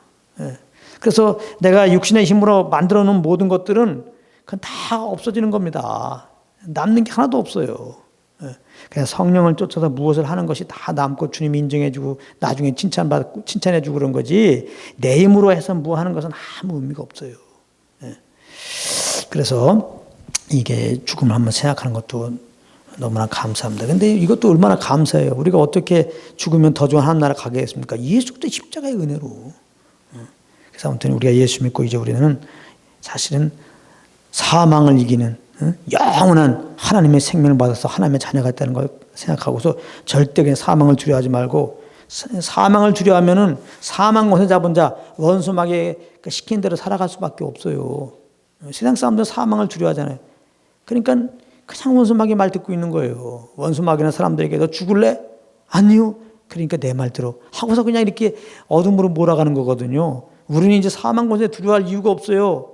그래서 내가 육신의 힘으로 만들어 놓은 모든 것들은 그건 다 없어지는 겁니다. 남는 게 하나도 없어요. 그냥 성령을 쫓아서 무엇을 하는 것이 다 남고 주님이 인정해주고 나중에 칭찬해주고 그런 거지 내 힘으로 해서 뭐 하는 것은 아무 의미가 없어요. 그래서 이게 죽음을 한번 생각하는 것도 너무나 감사합니다. 근데 이것도 얼마나 감사해요. 우리가 어떻게 죽으면 더 좋은 하나님 나라 가겠습니까? 예수 그리스도 십자가의 은혜로. 그래서 아무튼 우리가 예수 믿고 이제 우리는 사실은 사망을 이기는 영원한 하나님의 생명을 받아서 하나님의 자녀가 있다는 걸 생각하고서 절대 그냥 사망을 두려워하지 말고 사망을 두려워하면은 사망 권세 잡은 자 원수마귀의 시킨 대로 살아갈 수밖에 없어요. 세상 사람들은 사망을 두려워하잖아요. 그러니까 그냥 원수마귀 말 듣고 있는 거예요. 원수마귀는 사람들에게 너 죽을래? 아니요. 그러니까 내 말 들어 하고서 그냥 이렇게 어둠으로 몰아가는 거거든요. 우리는 이제 사망 권세 두려워할 이유가 없어요.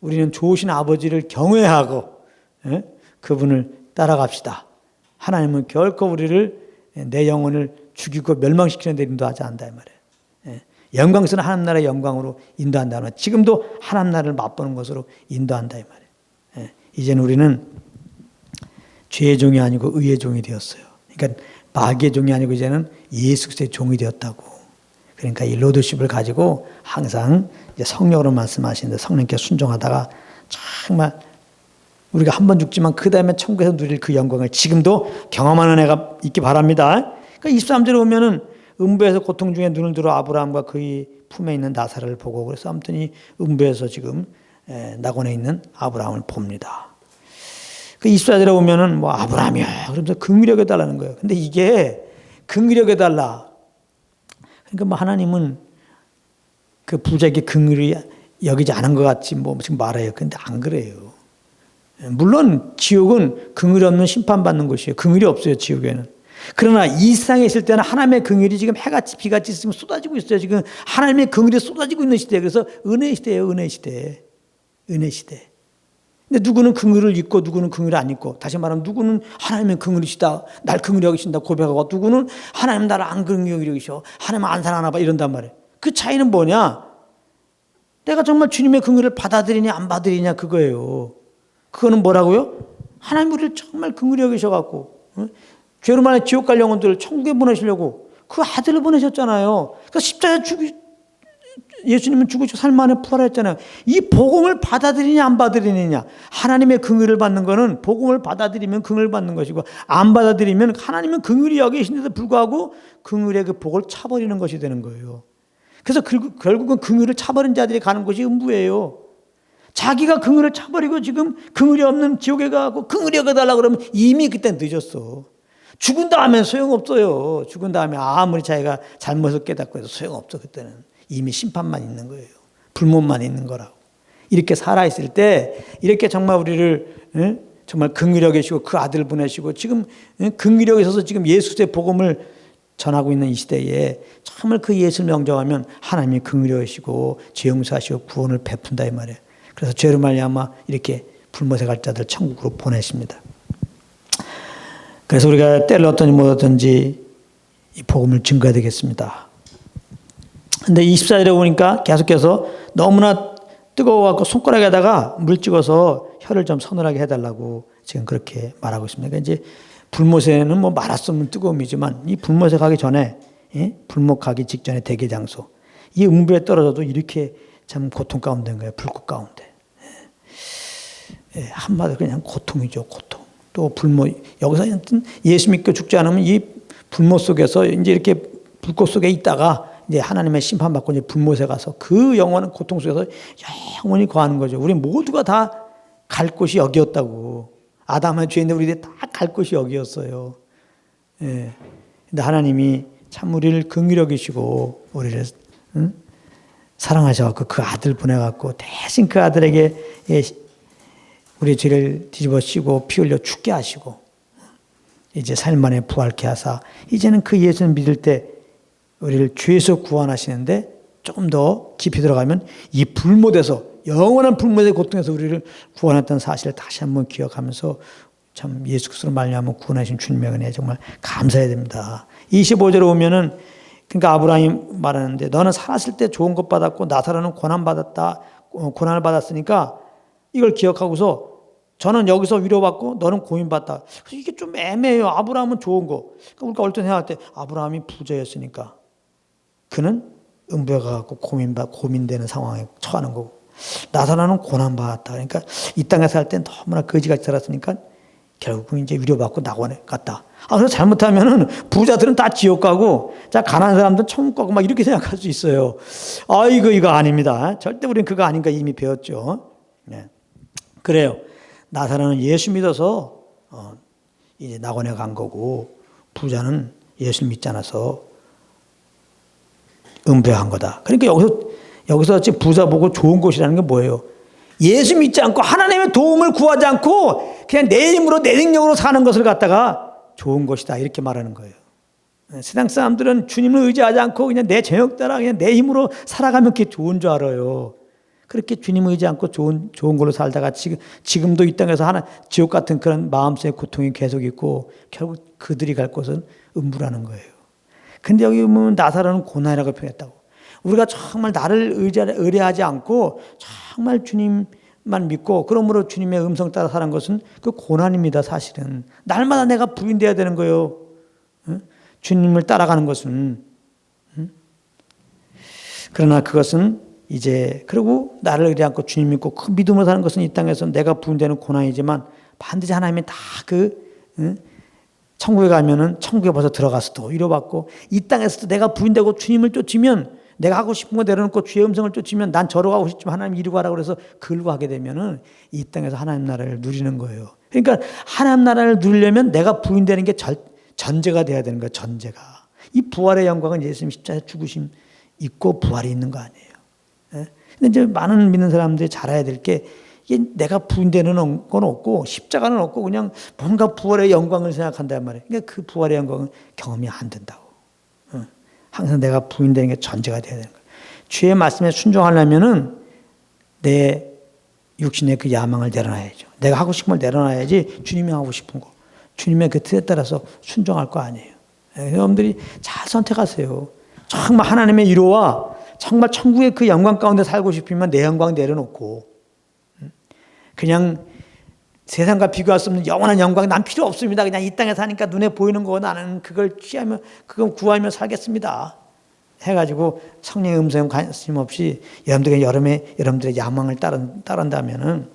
우리는 좋으신 아버지를 경외하고 그분을 따라갑시다. 하나님은 결코 우리를 내 영혼을 죽이고 멸망시키는 데 인도하지 않는다 이 말이에요. 영광스러운 하나님 나라의 영광으로 인도한다는 말. 지금도 하나님 나라를 맛보는 것으로 인도한다 이 말이에요. 이제는 우리는 죄의 종이 아니고 의의 종이 되었어요. 그러니까 마귀의 종이 아니고 이제는 예수 그리스도의 종이 되었다고. 그러니까 이 로드십을 가지고 항상 이제 성령으로 말씀하시는데 성령께 순종하다가 정말 우리가 한 번 죽지만 그 다음에 천국에서 누릴 그 영광을 지금도 경험하는 애가 있기 바랍니다. 그러니까 23절에 보면은 음부에서 고통 중에 눈을 들어 아브라함과 그의 품에 있는 나사를 보고 그래서 아무튼 이 음부에서 지금 낙원에 있는 아브라함을 봅니다. 그 24절에 보면은 뭐 아브라함이야 그러면서 긍휼히 여겨달라는 거예요. 근데 이게 긍휼히 여겨달라. 그러니까 뭐 하나님은 그 부자에게 긍휼히 여기지 않은 것 같이 뭐 지금 말해요. 근데 안 그래요. 물론 지옥은 긍휼이 없는 심판받는 곳이에요. 긍휼이 없어요, 지옥에는. 그러나 이 세상에 있을 때는 하나님의 긍휼이 지금 해같이 비같이 지금 쏟아지고 있어요. 지금 하나님의 긍휼이 쏟아지고 있는 시대예요. 그래서 은혜 시대예요, 은혜 시대. 은혜 시대. 근데 누구는 긍휼을 잊고 누구는 긍휼을 안 잊고 다시 말하면 누구는 하나님의 긍휼이시다. 날 긍휼히 여기신다 고백하고 누구는 하나님 나를 안 긍휼히 여기셔. 하나님 안 사랑하나 봐 이런단 말이에요. 그 차이는 뭐냐? 내가 정말 주님의 긍휼을 받아들이냐 안 받아들이냐 그거예요. 그거는 뭐라고요? 하나님 우리를 정말 긍휼히 여기셔갖고 죄로 만에 지옥 갈 영혼들을 천국에 보내시려고 그 아들을 보내셨잖아요. 그러니까 십자가에 예수님은 죽으시고 삶 안에 부활했잖아요. 이 복음을 받아들이냐 안 받아들이느냐. 하나님의 긍휼을 받는 거는 복음을 받아들이면 긍휼을 받는 것이고 안 받아들이면 하나님은 긍휼히 여기신데도 불구하고 긍휼의 그 복을 차버리는 것이 되는 거예요. 그래서 결국은 긍휼을 차버린 자들이 가는 곳이 음부예요. 자기가 긍휼을 차버리고 지금 긍휼이 없는 지옥에 가고 긍휼히 여겨달라고 그러면 이미 그때 늦었어. 죽은 다음에 소용없어요. 죽은 다음에 아무리 자기가 잘못을 깨닫고 해도 소용없어. 그때는 이미 심판만 있는 거예요. 불못만 있는 거라고. 이렇게 살아있을 때 이렇게 정말 우리를 정말 긍휼히 여기시고 그 아들 보내시고 지금 긍휼히 여기셔서 지금 예수의 복음을 전하고 있는 이 시대에 정말 그 예수를 영접하면 하나님이 긍휼히 여기시고 죄 용서하시고 구원을 베푼다 이 말이에요. 그래서 죄로 말미암아 이렇게 불못에 갈 자들 천국으로 보내십니다. 그래서 우리가 때를 얻든지 못 얻든지 이 복음을 증거해야 되겠습니다. 근데 24절에 보니까 계속해서 너무나 뜨거워갖고 손가락에다가 물 찍어서 혀를 좀 서늘하게 해달라고 지금 그렇게 말하고 있습니다. 그러니까 이제 불못에는 뭐 말할 수 없는 뜨거움이지만 이 불못에 가기 전에 불못 가기 직전에 대기 장소 이 음부에 떨어져도 이렇게 참 고통 가운데인 거예요. 불꽃 가운데. 한마디로 그냥 고통이죠. 고통. 또 불못 여기서 예수 믿고 죽지 않으면 이 불못 속에서 이제 이렇게 불꽃 속에 있다가 이제 하나님의 심판받고 이제 불못에 가서 그 영원한 고통 속에서 영원히 거하는 거죠. 우리 모두가 다 갈 곳이 여기였다고. 아담의 죄인데 우리들이 다 갈 곳이 여기였어요. 근데 하나님이 참 우리를 긍휼히 여기시고 우리를 사랑하셔갖고 그 아들 보내갖고 대신 그 아들에게 우리의 죄를 뒤집어 씌고 피 흘려 죽게 하시고 이제 삶 안에 부활케 하사 이제는 그 예수를 믿을 때 우리를 죄에서 구원하시는데 조금 더 깊이 들어가면 이 불못에서 영원한 불못의 고통에서 우리를 구원했던 사실을 다시 한번 기억하면서 참 예수 그리스도로 말미암아 구원하신 주님의 은혜에 정말 감사해야 됩니다. 25절에 오면은 그러니까 아브라함이 말하는데 너는 살았을 때 좋은 것 받았고 나사로는 고난을 받았으니까 이걸 기억하고서 저는 여기서 위로받고 너는 고민받다. 이게 좀 애매해요. 아브라함은 좋은 거. 그러니까 우리가 얼핏 생각할 때 아브라함이 부자였으니까 그는 음부에가갖고 고민되는 상황에 처하는 거고 나사로는 고난받았다. 그러니까 이 땅에 살 땐 너무나 거지같이 살았으니까 결국은 이제 위로받고 낙원에 갔다. 그래서 잘못하면은 부자들은 다 지옥 가고, 자, 가난한 사람들은 천국 가고 막 이렇게 생각할 수 있어요. 이거 아닙니다. 절대 우리는 그거 아닌가 이미 배웠죠. 네. 그래요. 나사로는 예수 믿어서, 이제 낙원에 간 거고, 부자는 예수 믿지 않아서 은폐한 거다. 그러니까 여기서 지금 부자 보고 좋은 곳이라는 게 뭐예요? 예수 믿지 않고 하나님의 도움을 구하지 않고 그냥 내 힘으로 내 능력으로 사는 것을 갖다가 좋은 것이다 이렇게 말하는 거예요. 세상 사람들은 주님을 의지하지 않고 그냥 내 저녁 따라 그냥 내 힘으로 살아가면 그게 좋은 줄 알아요. 그렇게 주님을 의지하지 않고 좋은 걸로 살다가 지금도 이 땅에서 지옥 같은 그런 마음속의 고통이 계속 있고 결국 그들이 갈 곳은 음부라는 거예요. 근데 여기 보면 나사로는 고난이라고 표현했다고. 우리가 정말 나를 의뢰하지 않고 정말 주님만 믿고 그러므로 주님의 음성 따라 사는 것은 그 고난입니다. 사실은 날마다 내가 부인돼야 되는 거예요. 주님을 따라가는 것은. 그러나 그것은 이제 그리고 나를 의뢰 않고 주님 믿고 그 믿음으로 사는 것은 이 땅에서 내가 부인되는 고난이지만 반드시 하나님이 다 천국에 가면은 천국에 벌써 들어가서도 위로받고 이 땅에서도 내가 부인되고 주님을 쫓으면 내가 하고 싶은 거 내려놓고 주의 음성을 쫓으면 난 저러 가고 싶지만 하나님 이리 가라고 그래서 그걸로 가게 되면은 이 땅에서 하나님 나라를 누리는 거예요. 그러니까 하나님 나라를 누리려면 내가 부인되는 게 전제가 돼야 되는 거예요. 전제가. 이 부활의 영광은 예수님 십자가에 죽으심 있고 부활이 있는 거 아니에요. 근데 이제 많은 믿는 사람들이 잘 알아야 될 게 이게 내가 부인되는 건 없고 십자가는 없고 그냥 뭔가 부활의 영광을 생각한단 말이에요. 그러니까 그 부활의 영광은 경험이 안 된다고. 항상 내가 부인되는 게 전제가 돼야 되는 거예요. 주의 말씀에 순종하려면은 내 육신의 그 야망을 내려놔야죠. 내가 하고 싶은 걸 내려놔야지 주님이 하고 싶은 거. 주님의 그 뜻에 따라서 순종할 거 아니에요. 여러분들이 잘 선택하세요. 정말 하나님의 위로와 정말 천국의 그 영광 가운데 살고 싶으면 내 영광 내려놓고 그냥 세상과 비교할 수 없는 영원한 영광 난 필요 없습니다. 그냥 이 땅에 사니까 눈에 보이는 거 나는 그걸 취하며 그걸 구하며 살겠습니다. 해가지고 성령의 음성에 관심 없이 여러분들의 야망을 따른다면은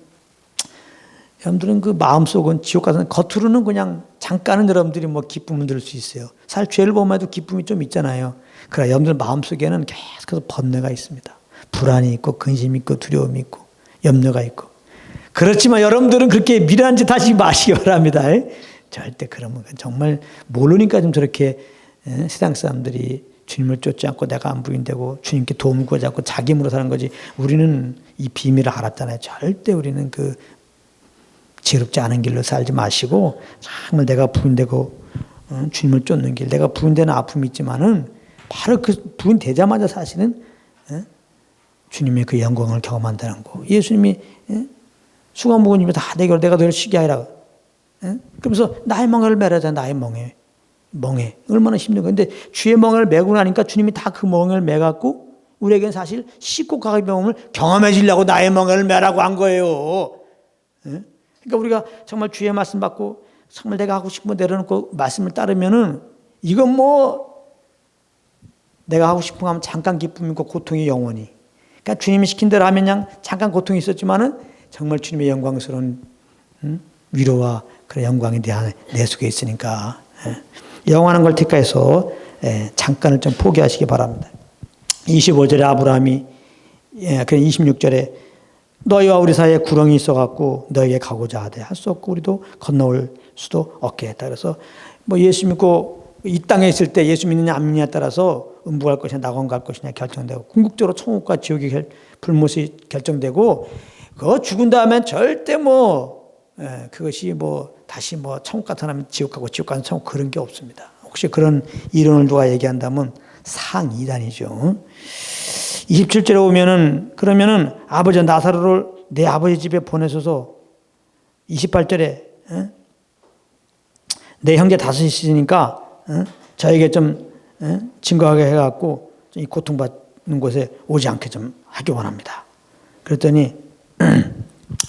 여러분들은 그 마음속은 지옥 가서 겉으로는 그냥 잠깐은 여러분들이 뭐 기쁨을 들을 수 있어요. 사실 죄를 보면 해도 기쁨이 좀 있잖아요. 그러나 여러분들 마음속에는 계속해서 번뇌가 있습니다. 불안이 있고 근심이 있고 두려움이 있고 염려가 있고. 그렇지만 여러분들은 그렇게 미련한 짓 하시지 마시기 바랍니다. 절대 그러면 정말 모르니까 좀 저렇게 세상 사람들이 주님을 쫓지 않고 내가 안 부인되고 주님께 도움을 구하지 않고 자기 힘으로 사는 거지. 우리는 이 비밀을 알았잖아요. 절대 우리는 그 지혜롭지 않은 길로 살지 마시고 정말 내가 부인되고 주님을 쫓는 길. 내가 부인되는 아픔이 있지만은 바로 그 부인되자마자 사실은 주님의 그 영광을 경험한다는 거. 예수님이 수고무거운 다 내게 내가 너를 쉬게 하리라. 그러면서 나의 멍에를 매라잖아. 나의 멍에. 얼마나 힘든 건데 주의 멍에를 매고 나니까 주님이 다 그 멍에를 매갖고 우리에게는 사실 쉽고 가까이 병을 경험해지려고 나의 멍에를 매라고 한 거예요. 그러니까 우리가 정말 주의 말씀 받고 정말 내가 하고 싶은 거 내려놓고 말씀을 따르면은 이건 뭐 내가 하고 싶은 거 하면 잠깐 기쁨이고 고통이 영원히. 그러니까 주님이 시킨 대로 하면 그냥 잠깐 고통이 있었지만은 정말 주님의 영광스러운 위로와 그런 영광이 내 속에 있으니까 영원한 걸 택해서 잠깐을 좀 포기하시기 바랍니다. 25절에 아브라함이 26절에 너희와 우리 사이에 구렁이 있어갖고 너에게 가고자 하되 할 수 없고 우리도 건너올 수도 없게 했다. 그래서 뭐 예수 믿고 이 땅에 있을 때 예수 믿느냐 안 믿느냐에 따라서 음부 갈 것이냐 낙원 갈 것이냐 결정되고 궁극적으로 천국과 지옥이 불못이 결정되고 그거 죽은 다음엔 절대 그것이 다시 천국 같은 하면 지옥 가고 지옥 가는 천국 그런 게 없습니다. 혹시 그런 이론을 누가 얘기한다면 상이단이죠. 27절에 오면은 그러면은 아버지 나사로를 내 아버지 집에 보내셔서 28절에 내 형제 다섯이 있으니까 저에게 좀 증거하게 해갖고 이 고통받는 곳에 오지 않게 좀 하기 원합니다. 그랬더니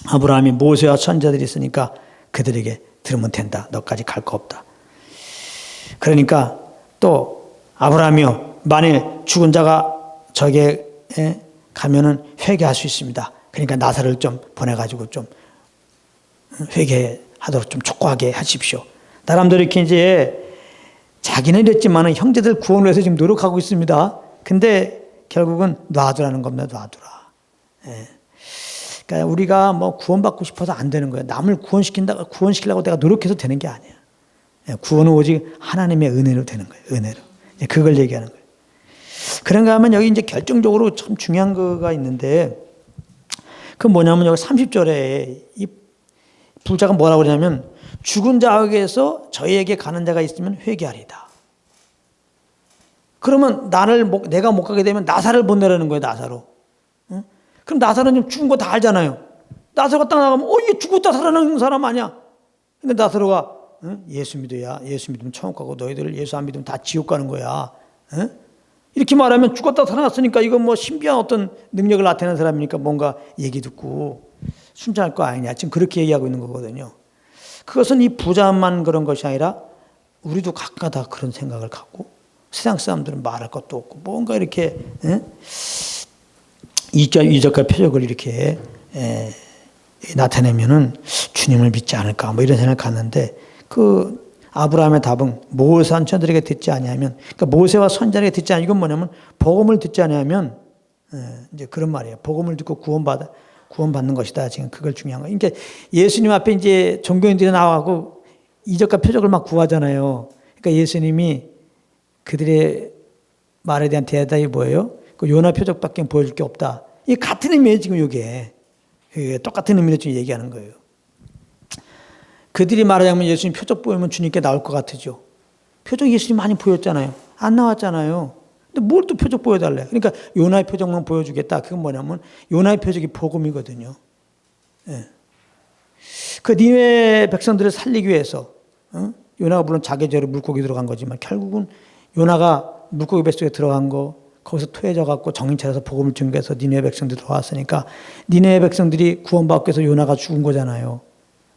아브라함이 모세와 선자들이 있으니까 그들에게 들으면 된다. 너까지 갈 거 없다. 그러니까 또 아브라함이요, 만일 죽은 자가 저게 가면은 회개할 수 있습니다. 그러니까 나사를 좀 보내가지고 좀 회개하도록 좀 촉구하게 하십시오. 사람들이 이렇게 이제 자기는 이랬지만은 형제들 구원을 위해서 지금 노력하고 있습니다. 근데 결국은 놔두라는 겁니다. 놔두라. 그러니까 우리가 뭐 구원받고 싶어서 안 되는 거예요. 남을 구원시키려고 내가 노력해서 되는 게 아니에요. 구원은 오직 하나님의 은혜로 되는 거예요. 은혜로. 그걸 얘기하는 거예요. 그런가 하면 여기 이제 결정적으로 참 중요한 거가 있는데, 그 뭐냐면 여기 30절에 이 부자가 뭐라고 그러냐면, 죽은 자에게서 저희에게 가는 자가 있으면 회개하리다. 그러면 내가 못 가게 되면 나사를 보내라는 거예요. 나사로. 그럼 나사로는 죽은 거 다 알잖아요. 나사로가 딱 나가면 이게 죽었다 살아나는 사람 아니야. 근데 나사로가 예수 믿어야, 예수 믿으면 천국 가고 너희들 예수 안 믿으면 다 지옥 가는 거야. 이렇게 말하면 죽었다 살아났으니까 이건 뭐 신비한 어떤 능력을 나타내는 사람이니까 뭔가 얘기 듣고 순종할 거 아니냐. 지금 그렇게 얘기하고 있는 거거든요. 그것은 이 부자만 그런 것이 아니라 우리도 각각 다 그런 생각을 갖고, 세상 사람들은 말할 것도 없고 뭔가 이렇게 이적과 표적을 이렇게 나타내면은 주님을 믿지 않을까 뭐 이런 생각을 갖는데, 그 아브라함의 답은 모세와 선자들에게 듣지 아니하면, 그러니까 모세와 선자들에게 듣지 아니하면, 이건 뭐냐면 복음을 듣지 아니하면 이제 그런 말이에요. 복음을 듣고 구원받는 것이다. 지금 그걸 중요한 거예요. 그러니까 예수님 앞에 이제 종교인들이 나와고 이적과 표적을 막 구하잖아요. 그러니까 예수님이 그들의 말에 대한 대답이 뭐예요? 그 요나 표적밖에 보여줄 게 없다. 이 같은 의미예요, 지금 이게. 똑같은 의미로 지금 얘기하는 거예요. 그들이 말하자면 예수님 표적 보이면 주님께 나올 것 같으죠. 표적 예수님 많이 보였잖아요. 안 나왔잖아요. 근데 뭘 또 표적 보여달래? 그러니까 요나의 표적만 보여주겠다. 그건 뭐냐면 요나의 표적이 복음이거든요. 그 니네 백성들을 살리기 위해서 요나가 물론 자기 죄로 물고기 들어간 거지만 결국은 요나가 물고기 뱃속에 들어간 거, 거기서 토해져 갖고 정신 차려서 복음을 증거해서 니네 백성들이 들어왔으니까 니네 백성들이 구원받기 위해서 요나가 죽은 거잖아요.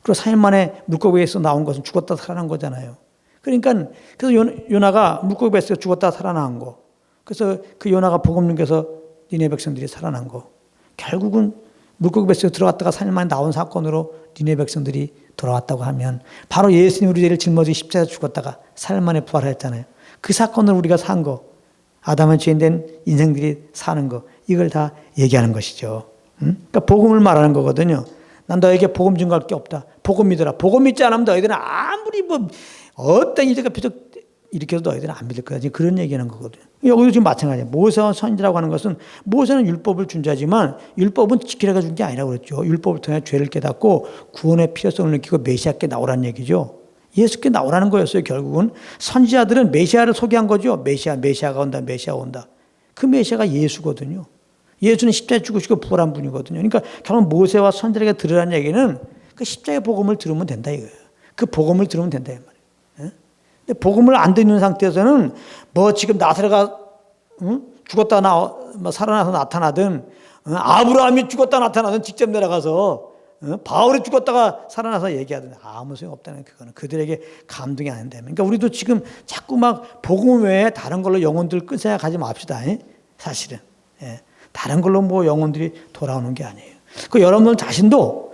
그리고 4일 만에 물고기에서 나온 것은 죽었다 살아난 거잖아요. 그러니까 그래서 요나가 물고기 뱃속에 죽었다 살아난 거. 그래서 그 요나가 복음 증거해서 니네 백성들이 살아난 거. 결국은 물고기 뱃속에 들어갔다가 4일 만에 나온 사건으로 니네 백성들이 돌아왔다고 하면 바로 예수님 우리 죄를 짊어지고 십자가에 죽었다가 4일 만에 부활했잖아요. 그 사건을 우리가 산 거, 아담의 죄인된 인생들이 사는 거, 이걸 다 얘기하는 것이죠. 그러니까 복음을 말하는 거거든요. 난 너에게 복음 증거할 게 없다. 복음 믿어라. 복음 믿지 않으면 너희들은 아무리 뭐 어떤 이적과 표적 일으켜도 너희들은 안 믿을 거야. 지금 그런 얘기하는 거거든요. 여기도 지금 마찬가지예요. 모세와 선지라고 하는 것은, 모세는 율법을 준 자지만 율법은 지키라고 준 게 아니라고 그랬죠. 율법을 통해 죄를 깨닫고 구원의 필요성을 느끼고 메시아께 나오라는 얘기죠. 예수께 나오라는 거였어요. 결국은 선지자들은 메시아를 소개한 거죠. 메시아가 온다. 메시아가 온다. 그 메시아가 예수거든요. 예수는 십자가에 죽으시고 부활한 분이거든요. 그러니까 결국 모세와 선지자에게 들으라는 얘기는 그 십자가의 복음을 들으면 된다 이거예요. 그 복음을 들으면 된다 이 말이에요. 근데 복음을 안 듣는 상태에서는 뭐 지금 나사로가 죽었다 살아나서 나타나든, 아브라함이 죽었다 나타나든 직접 내려가서 바울이 죽었다가 살아나서 얘기하든 아무 소용 없다는, 그거는 그들에게 감동이 안 된다면. 그러니까 우리도 지금 자꾸 막 복음 외에 다른 걸로 영혼들 끌어야 가지 맙시다. 사실은 다른 걸로 뭐 영혼들이 돌아오는 게 아니에요. 그 여러분들 자신도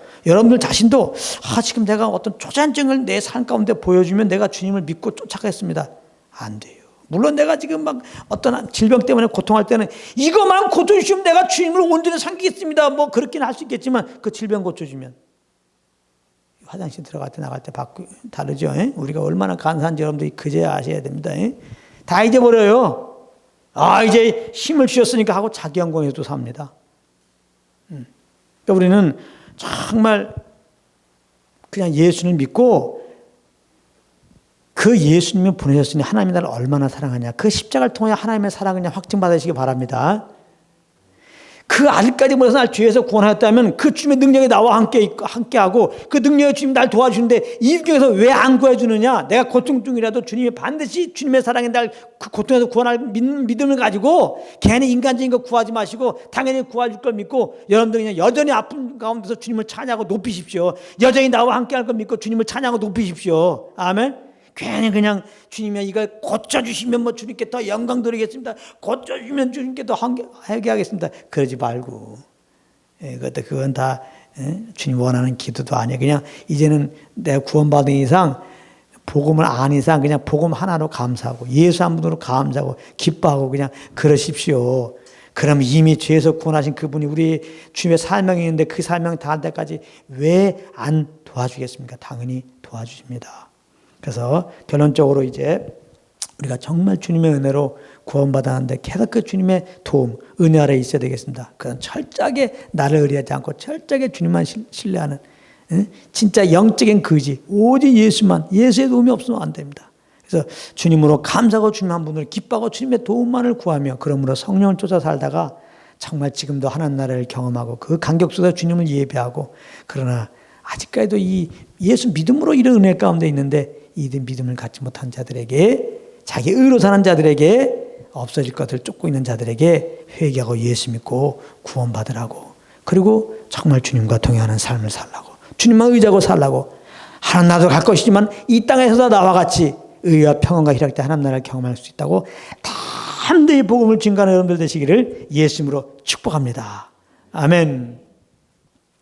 지금 내가 어떤 조잔증을 내 삶 가운데 보여주면 내가 주님을 믿고 쫓아가겠습니다. 안 돼요. 물론 내가 지금 막 어떤 질병 때문에 고통할 때는 이것만 고쳐주시면 내가 주님을 온전히 섬기겠습니다. 뭐 그렇게는 할 수 있겠지만 그 질병 고쳐주면 화장실 들어갈 때 나갈 때 다르죠. 우리가 얼마나 간사한지 여러분들이 그제야 아셔야 됩니다. 다 잊어버려요. 이제 힘을 주셨으니까 하고 자기 영광에도 삽니다. 그러니까 우리는 정말 그냥 예수를 믿고, 그 예수님이 보내셨으니 하나님이 나를 얼마나 사랑하냐, 그 십자가를 통해 하나님의 사랑을 그냥 확증받으시기 바랍니다. 그 아직까지 몰라서 날 죄에서 구원하였다면 그 주님의 능력이 나와 함께하고 그 능력의 주님이 날 도와주는데 이 중에서 왜 안 구해주느냐? 내가 고통 중이라도 주님이 반드시 주님의 사랑에 날 그 고통에서 구원할 믿음을 가지고 괜히 인간적인 거 구하지 마시고 당연히 구해줄 걸 믿고 여러분들 그냥 여전히 아픈 가운데서 주님을 찬양하고 높이십시오. 여전히 나와 함께할 걸 믿고 주님을 찬양하고 높이십시오. 아멘. 괜히 그냥 주님이 이걸 고쳐주시면 뭐 주님께 더 영광 드리겠습니다. 고쳐주시면 주님께 더 회개하겠습니다. 그러지 말고, 그건 다 주님 원하는 기도도 아니에요. 그냥 이제는 내가 구원받은 이상, 복음을 안 이상 그냥 복음 하나로 감사하고 예수 한 분으로 감사하고 기뻐하고 그냥 그러십시오. 그럼 이미 죄에서 구원하신 그분이 우리 주님의 사명이 있는데 그 사명 다할 때까지 왜 안 도와주겠습니까? 당연히 도와주십니다. 그래서 결론적으로 이제 우리가 정말 주님의 은혜로 구원받았는데 계속 그 주님의 도움, 은혜 아래 있어야 되겠습니다. 그건 철저하게 나를 의뢰하지 않고 철저하게 주님만 신뢰하는 진짜 영적인 거지, 오직 예수만, 예수의 도움이 없으면 안 됩니다. 그래서 주님으로 감사하고 주님 한 분을 기뻐하고 주님의 도움만을 구하며 그러므로 성령을 쫓아 살다가 정말 지금도 하나님 나라를 경험하고 그 간격 속에서 주님을 예배하고 그러나 아직까지도 이 예수 믿음으로 이런 은혜 가운데 있는데 이 믿음을 갖지 못한 자들에게 자기 의로 사는 자들에게 없어질 것을 쫓고 있는 자들에게 회개하고 예수 믿고 구원받으라고 그리고 정말 주님과 동행하는 삶을 살라고 주님만 의지하고 살라고 하나님 나라도 갈 것이지만 이 땅에서도 나와 같이 의와 평안과 희락 때 하나님 나라를 경험할 수 있다고 담대히 복음을 증거하는 여러분들 되시기를 예수 이름으로 축복합니다. 아멘.